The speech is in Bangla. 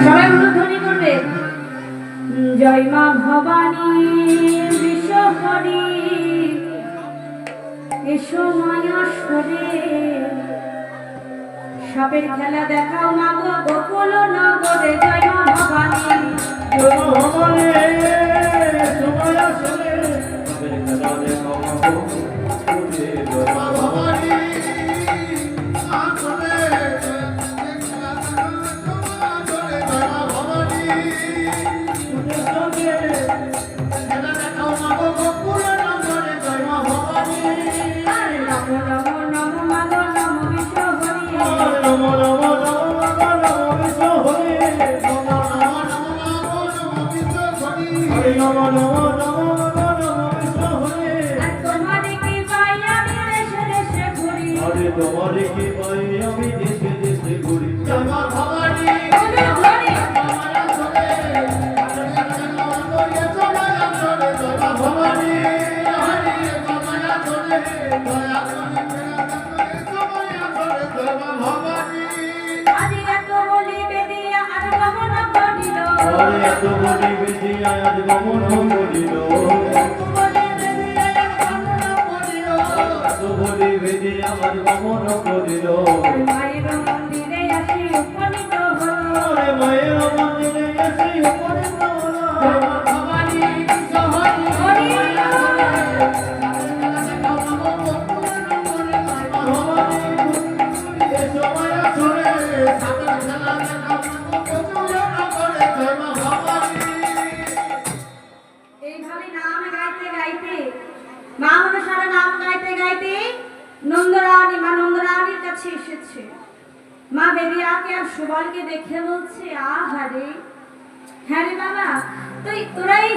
সবাই উলুধ্বনি করবে। জয় মা ভবানী বিশ্বহরি এসো মায়াসরে, সাপের খেলা দেখাও মা গো গোকুল নগরে। জয় মা ভবানী, জয় মা ভবানী এসো মায়াসরে, সাপের খেলা দেখাও মা গো গোকুলে। জয় মা ভবানী আসরে, জয় মা ভবানী খেলা দেখাও মা গো গোকুল নগরে। জয় মা ভবানী নমো নমো নমো মা গো নমো বিশ্বহরি, নমো নমো নমো মা গো নমো বিশ্বহরি, নমো নমো নমো মা গো নমো বিশ্বহরি, হরি নমো নমো নমো মা গো নমো বিশ্বহরি। আর তোমারে কি পাই আমি দেশে দেশে ঘুরি, আরে তোমারে কি পাই আমি দেশে দেশে ঘুরি। জয় মা ভবানী উলুধ্বনি। আজ এত বলি বেদিয়া আর গমন করিল, এত বলি বেজিয়া আজ গমন করিল, এত বলি বেজিয়া আজ গমন করিল। মায়ের মন্দিরে আসি উপনীত হল, ওরে মায়ের মন্দিরে এসে উপনীত হলো। ভবানী বিশ্বহরি হরি এসো মায়াসরে, সাপের খেলা দেখাও মা গো গোকুল নগরে। জয় মা ভবানী এইভাবে নাম গাইতে গাইতে মা মনসার নাম গাইতে গাইতে নন্দরানী মা নন্দরানীর কাছে এসেছে। মা বেরিয়াকে আর সুবলকে দেখে বলছে, আহারে, হ্যাঁ রে বাবা, তোরা এই